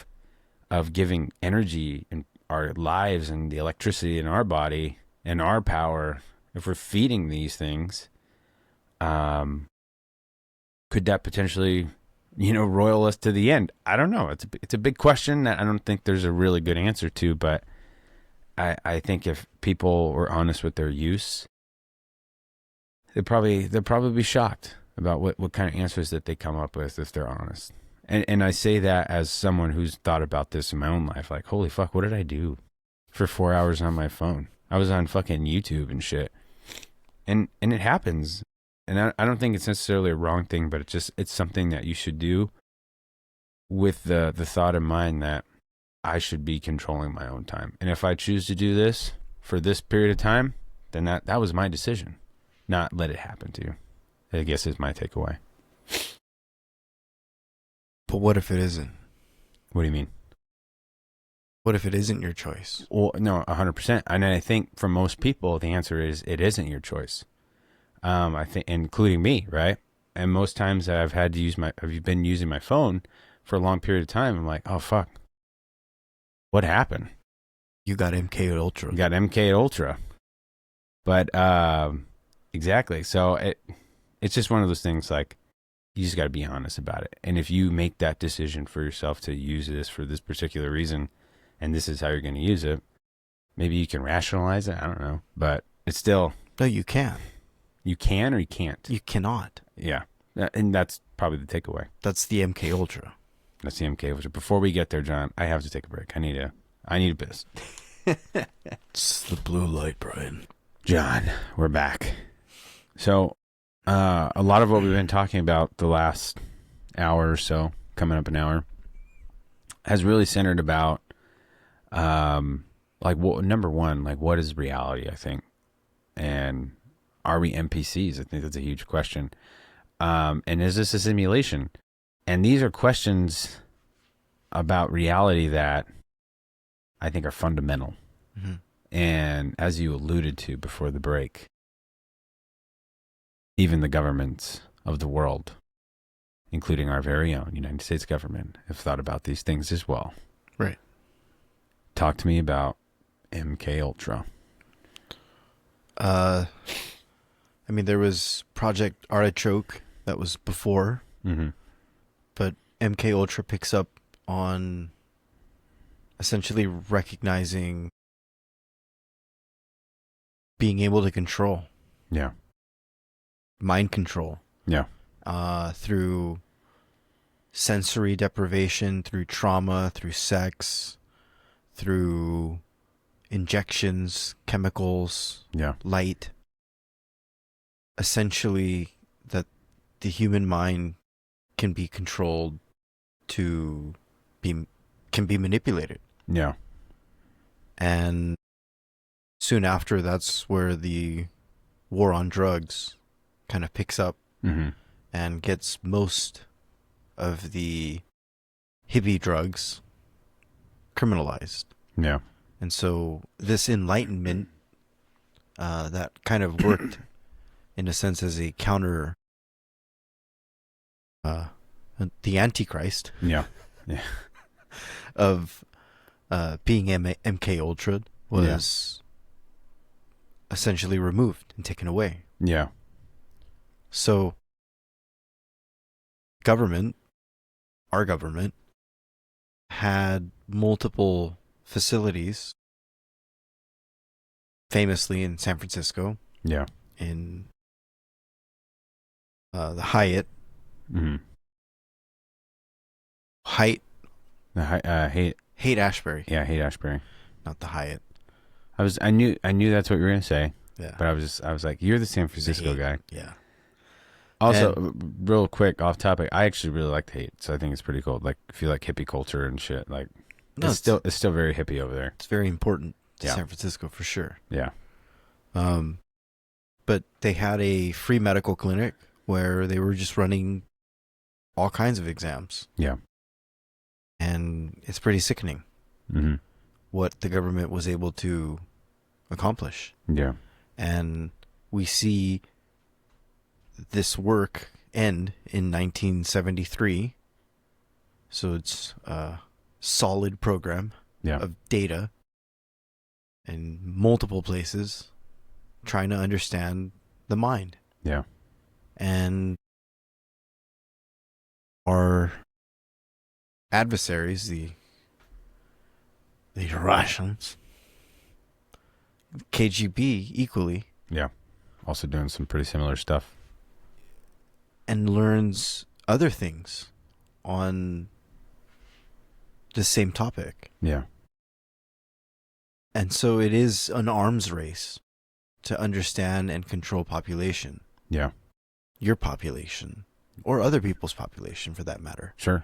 of giving energy in our lives and the electricity in our body and our power, if we're feeding these things, could that potentially, roil us to the end? I don't know. It's a big question that I don't think there's a really good answer to, but I think if people were honest with their use, they'll probably be shocked about what kind of answers that they come up with if they're honest. And I say that as someone who's thought about this in my own life. Like, holy fuck, what did I do for 4 hours on my phone? I was on fucking YouTube and shit. And it happens. And I don't think it's necessarily a wrong thing, but it's something that you should do with the thought in mind that I should be controlling my own time. And if I choose to do this for this period of time, then that was my decision, not let it happen to you. I guess is my takeaway. But what if it isn't? What do you mean? What if it isn't your choice? Well, no, 100%. And I think for most people, the answer is it isn't your choice. I think, including me, right? And most times I've been using my phone for a long period of time. I'm like, oh fuck, what happened? You got MKUltra. You got MKUltra. But exactly. So it's just one of those things. Like, you just got to be honest about it. And if you make that decision for yourself to use this for this particular reason, and this is how you're going to use it, maybe you can rationalize it. I don't know, but it's still. No, you can. You can or you can't. You cannot. Yeah, and that's probably the takeaway. That's the MKUltra. That's the MKUltra. Before we get there, John, I have to take a break. I need a piss. It's the blue light, Brian. John, we're back. So, a lot of what we've been talking about the last hour or so, coming up an hour, has really centered about, number one, like, what is reality, I think, and are we NPCs? I think that's a huge question. And is this a simulation? And these are questions about reality that I think are fundamental. Mm-hmm. And as you alluded to before the break, even the governments of the world, including our very own United States government, have thought about these things as well. Right. Talk to me about MKUltra. I mean, there was Project Artichoke that was before, but MKUltra picks up on essentially recognizing being able to control. Yeah. Mind control. Yeah. Through sensory deprivation, through trauma, through sex, through injections, chemicals, light. Essentially, that the human mind can be controlled can be manipulated. Yeah. And soon after, that's where the war on drugs kind of picks up and gets most of the hippie drugs criminalized. Yeah. And so this enlightenment that kind of worked in a sense as a counter, the Antichrist. Yeah. Yeah. Of being MKUltra was essentially removed and taken away. Yeah. So our government had multiple facilities, famously in San Francisco. Yeah. In the Hyatt. Haight-Ashbury. Yeah, Haight-Ashbury. Not the Hyatt. I knew that's what you were gonna say. Yeah. But I was like, you're the San Francisco guy. Yeah. Also, real quick, off topic, I actually really like Haight, so I think it's pretty cool. Like, if you like hippie culture and shit, like, it's still very hippie over there. It's very important to San Francisco for sure. Yeah. But they had a free medical clinic where they were just running all kinds of exams. Yeah. And it's pretty sickening what the government was able to accomplish. Yeah. And we see this work end in 1973. So it's a solid program of data in multiple places trying to understand the mind. Yeah. And our adversaries, the Russians, KGB equally. Yeah. Also doing some pretty similar stuff. And learns other things on the same topic. Yeah. And so it is an arms race to understand and control population. Yeah. Your population. Or other people's population, for that matter. Sure.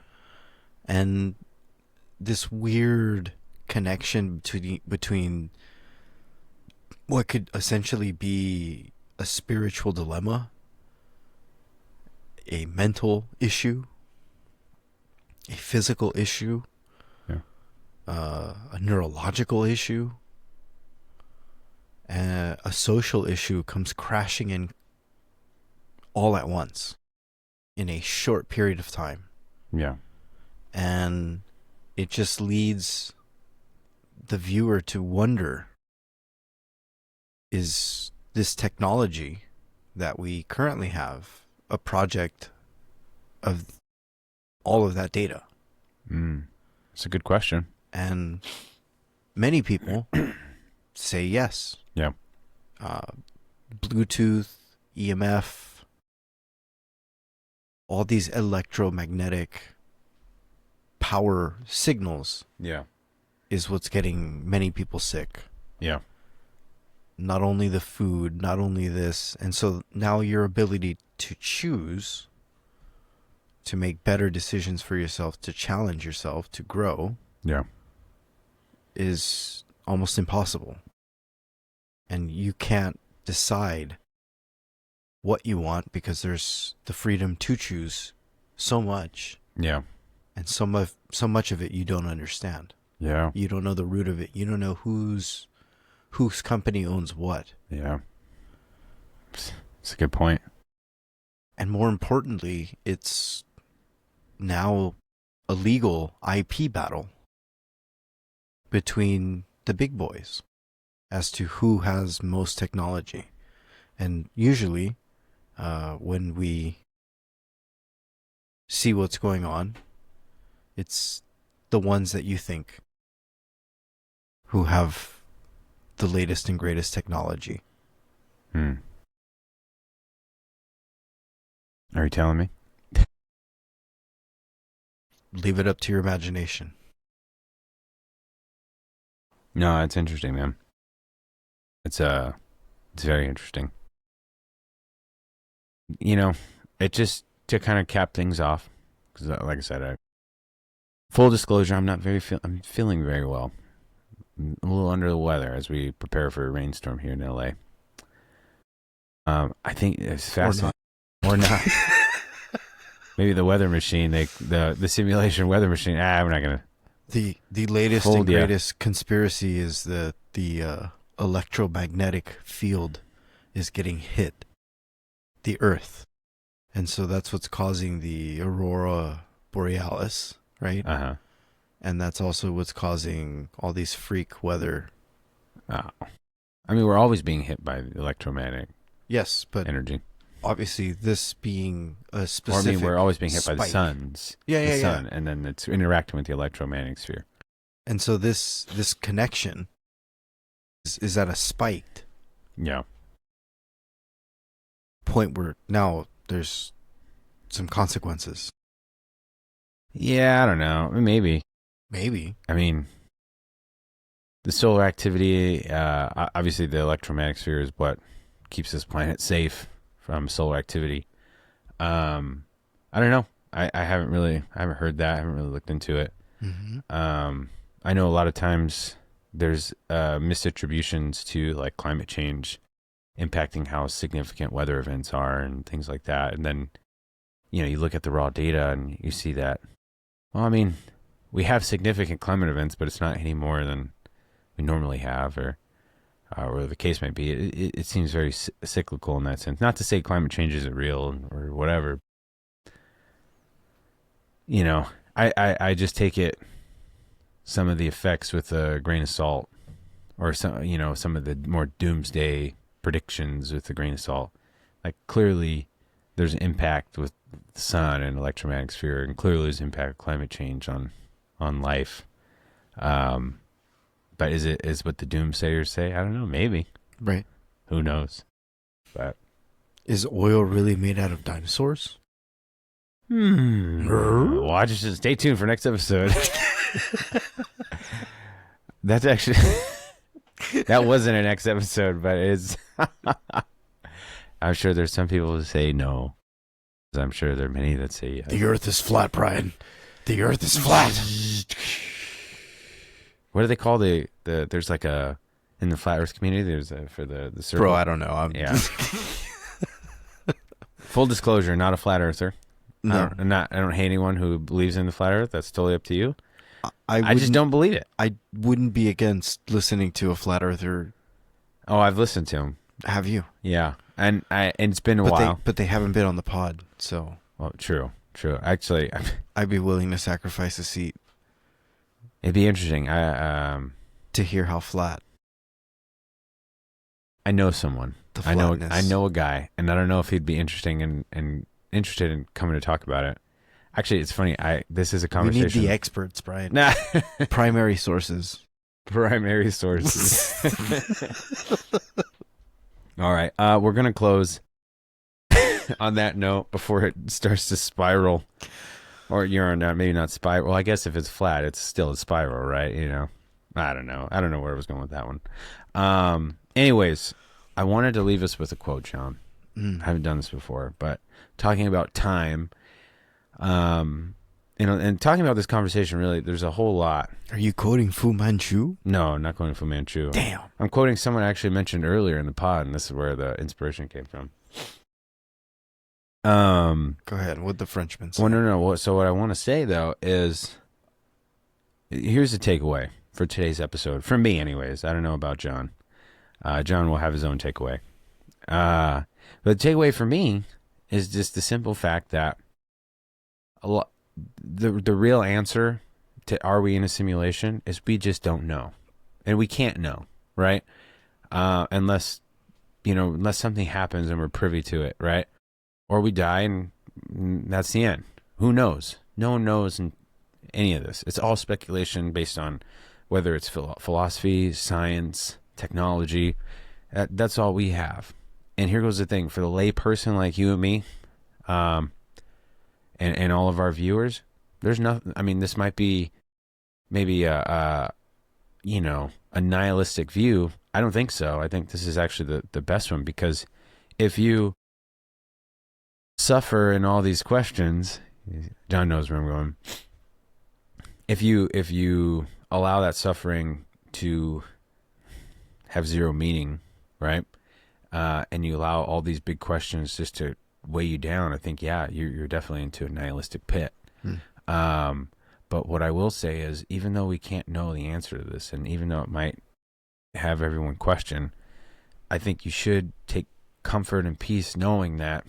And this weird connection between what could essentially be a spiritual dilemma a mental issue, a physical issue, Yeah. a neurological issue, and a social issue comes crashing in all at once in a short period of time. Yeah. And it just leads the viewer to wonder, is this technology that we currently have a project of all of that data? It's a good question. And many people say yes. Yeah. Bluetooth, EMF, all these electromagnetic power signals Yeah. is what's getting many people sick. Yeah. Not only the food, not only this. And so now your ability to choose, to make better decisions for yourself, to challenge yourself, to grow, Yeah. is almost impossible. And you can't decide what you want because there's the freedom to choose so much, Yeah. and so much of it you don't understand. Yeah. You don't know the root of it. You don't know whose company owns what. Yeah. It's a good point. And more importantly, it's now a legal IP battle between the big boys as to who has most technology. And usually, when we see what's going on, it's the ones that you think who have the latest and greatest technology. Are you telling me? Leave it up to your imagination. No, it's interesting, man. It's very interesting. You know, it just to kind of cap things off, because like I said, full disclosure, I'm feeling very well. I'm a little under the weather as we prepare for a rainstorm here in LA. I think it's fascinating. Or not. Maybe the weather machine, the simulation weather machine. We're not gonna. The latest and greatest conspiracy is that the electromagnetic field is getting hit the Earth, and so that's what's causing the aurora borealis, right? And that's also what's causing all these freak weather. Oh. I mean, we're always being hit by the electromagnetic energy. Obviously, this being a specific. Or I mean, we're always being hit spike by the sun, and then it's interacting with the electromagnetic sphere. And so this connection is at a spiked point where now there's some consequences. Yeah, I don't know. Maybe. I mean, the solar activity, obviously the electromagnetic sphere is what keeps this planet safe from solar activity. I don't know. I haven't heard that. I haven't really looked into it. I know a lot of times there's misattributions to like climate change impacting how significant weather events are and things like that. And then, you look at the raw data and you see that, well, I mean, we have significant climate events, but it's not any more than we normally have, or the case might be. It seems very cyclical in that sense. Not to say climate change isn't real or whatever. I just take it, some of the effects with a grain of salt, or some of the more doomsday predictions with a grain of salt. Like, clearly there's an impact with the sun and electromagnetic sphere, and clearly there's impact of climate change on life. But is what the doomsayers say? I don't know. Maybe. Right. Who knows? But is oil really made out of dinosaurs? Watch it. Stay tuned for next episode. That's actually that wasn't an next episode, but it's. I'm sure there's some people who say no. I'm sure there are many that say yes. The Earth is flat, Brian. The Earth is flat. What do they call the there's like a, in the flat Earth community, there's for the circle. Bro, I don't know. Yeah. Full disclosure, not a flat earther. No, I don't hate anyone who believes in the flat earth. That's totally up to you. I just wouldn't. don't believe it. I wouldn't be against listening to a flat earther. Oh, I've listened to him. Have you? Yeah. And it's been a But while. they haven't been on the pod, so Well, true. Actually, I'd be willing to sacrifice a seat it'd be interesting. to hear how flat I know someone. the I flatness. know a guy, and I don't know if he'd be interested in coming to talk about it. Actually, it's funny. This is a We conversation. need the experts, Brian. Nah. Primary sources. Primary sources. All right. We're going to close on that note before it starts to spiral. Or you're not, maybe not spiral. Well, I guess if it's flat, it's still a spiral, right? You know, I don't know. I don't know where I was going with that one. Anyways, I wanted to leave us with a quote, John. I haven't done this before, but talking about time, and talking about this conversation, really, there's a whole lot. Are you quoting Fu Manchu? No, I'm not quoting Fu Manchu. Damn. I'm quoting someone I actually mentioned earlier in the pod, and this is where the inspiration came from. Go ahead. What'd the Frenchman say? Well, no. So what I want to say, though, is here's the takeaway for today's episode. For me, anyways. I don't know about John. John will have his own takeaway. But the takeaway for me is just the simple fact that the real answer to are we in a simulation is we just don't know. And we can't know, right? Unless something happens and we're privy to it, right? Or we die and that's the end. Who knows? No one knows any of this. It's all speculation based on whether it's philosophy, science, technology. That's all we have. And here goes the thing. For the lay person like you and me, and all of our viewers, there's nothing. I mean, this might be maybe a nihilistic view. I don't think so. I think this is actually the best one, because if you suffer in all these questions, John knows where I'm going. If you allow that suffering to have zero meaning, right? And you allow all these big questions just to weigh you down, I think, yeah, you're definitely into a nihilistic pit. But what I will say is, even though we can't know the answer to this, and even though it might have everyone question, I think you should take comfort and peace knowing that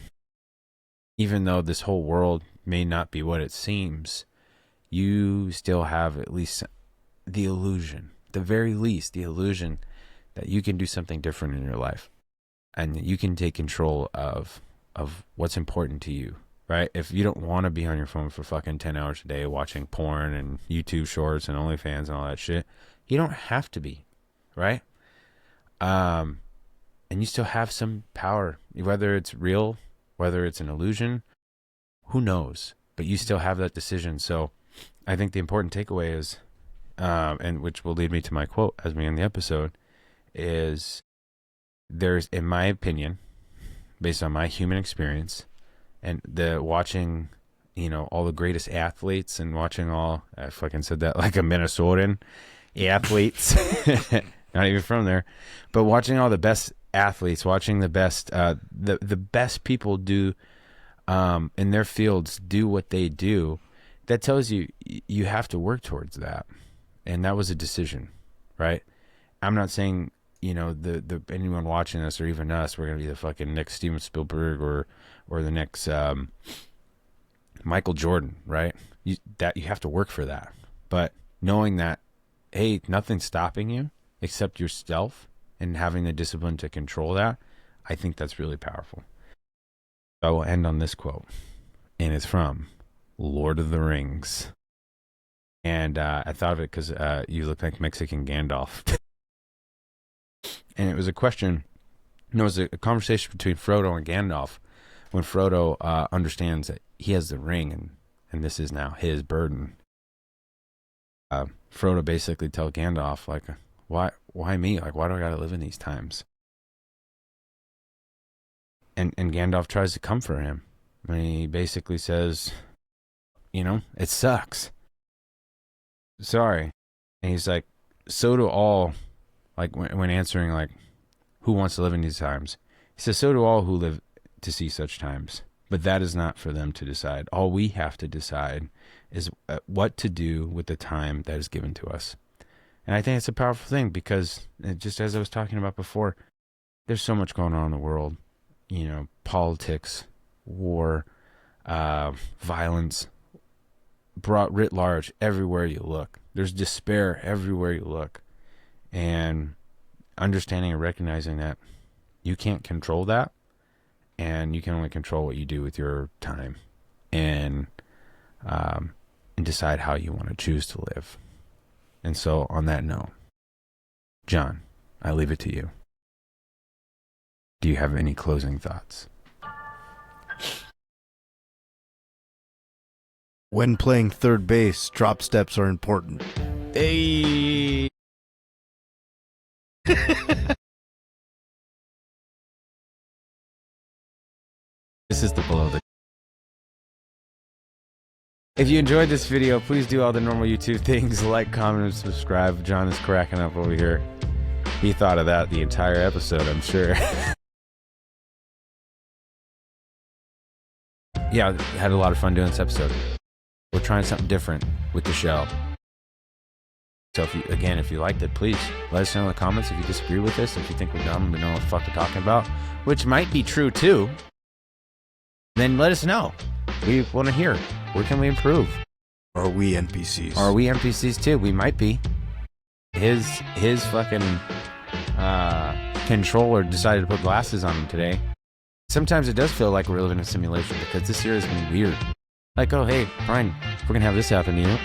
even though this whole world may not be what it seems, you still have at least the illusion, the very least, the illusion that you can do something different in your life, and you can take control of what's important to you, right? If you don't want to be on your phone for fucking 10 hours a day watching porn and YouTube shorts and OnlyFans and all that shit, you don't have to be, right? And you still have some power, whether it's real, whether it's an illusion, who knows? But you still have that decision. So I think the important takeaway is, and which will lead me to my quote as we end the episode, is there's, in my opinion, based on my human experience and the watching, all the greatest athletes and watching all, I fucking said that like a Minnesotan, athletes, not even from there, but watching all the best athletes, watching the best, the best people do, in their fields, do what they do, that tells you you have to work towards that. And that was a decision, right? I'm not saying, the anyone watching us or even us, we're going to be the fucking next Steven Spielberg or the next Michael Jordan, right? You have to work for that. But knowing that, hey, nothing's stopping you except yourself, and having the discipline to control that, I think that's really powerful. So I will end on this quote, and it's from Lord of the Rings. And I thought of it because you look like Mexican Gandalf. And it was a question, it was a conversation between Frodo and Gandalf, when Frodo understands that he has the ring, and this is now his burden. Frodo basically tells Gandalf, like, why me? Like, why do I gotta live in these times? And Gandalf tries to comfort him. And he basically says, it sucks. Sorry. And he's like, so do all, like when answering, like, who wants to live in these times? He says, so do all who live to see such times. But that is not for them to decide. All we have to decide is what to do with the time that is given to us. And I think it's a powerful thing because, just as I was talking about before, there's so much going on in the world. You know, politics, war, violence, brought writ large everywhere you look. There's despair everywhere you look. And understanding and recognizing that you can't control that, and you can only control what you do with your time, and decide how you want to choose to live. And so on that note, John, I leave it to you. Do you have any closing thoughts? When playing third base, drop steps are important. Hey. This is the below the. If you enjoyed this video, please do all the normal YouTube things, like, comment, and subscribe. John is cracking up over here. He thought of that the entire episode, I'm sure. Yeah, I had a lot of fun doing this episode. We're trying something different with the show. So if you liked it, please let us know in the comments if you disagree with this, if you think we're dumb and we don't know what the fuck we're talking about, which might be true too. Then let us know. We want to hear. Where can we improve? Are we NPCs? Are we NPCs too? We might be. His fucking controller decided to put glasses on him today. Sometimes it does feel like we're living in a simulation because this year has been weird. Like, oh, hey, fine, we're going to have this happen to you.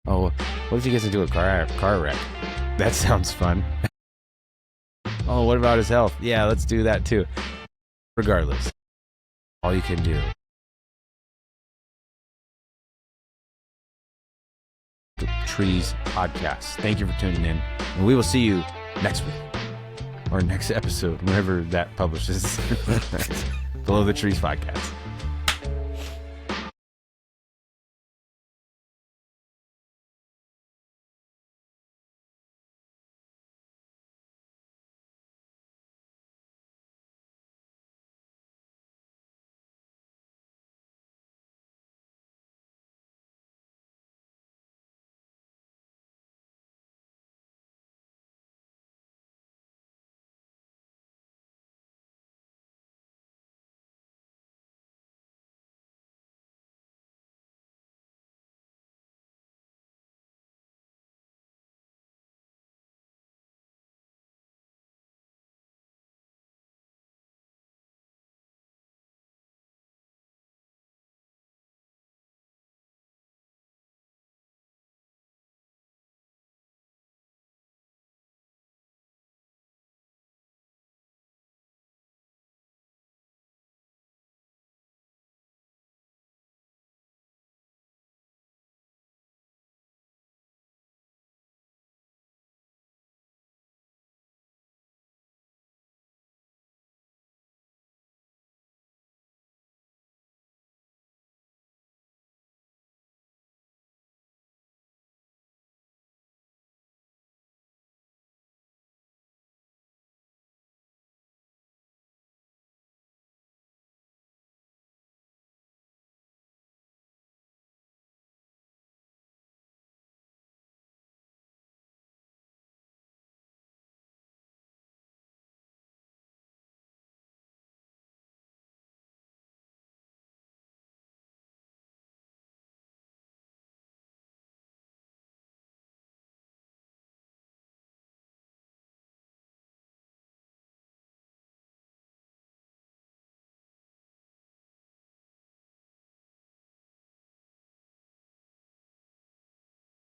Oh, what if he gets into a car wreck? That sounds fun. Oh, what about his health? Yeah, let's do that too. Regardless, all you can do. Trees Podcast. Thank you for tuning in. And we will see you next week. Or next episode, whenever that publishes. Below the Trees Podcast.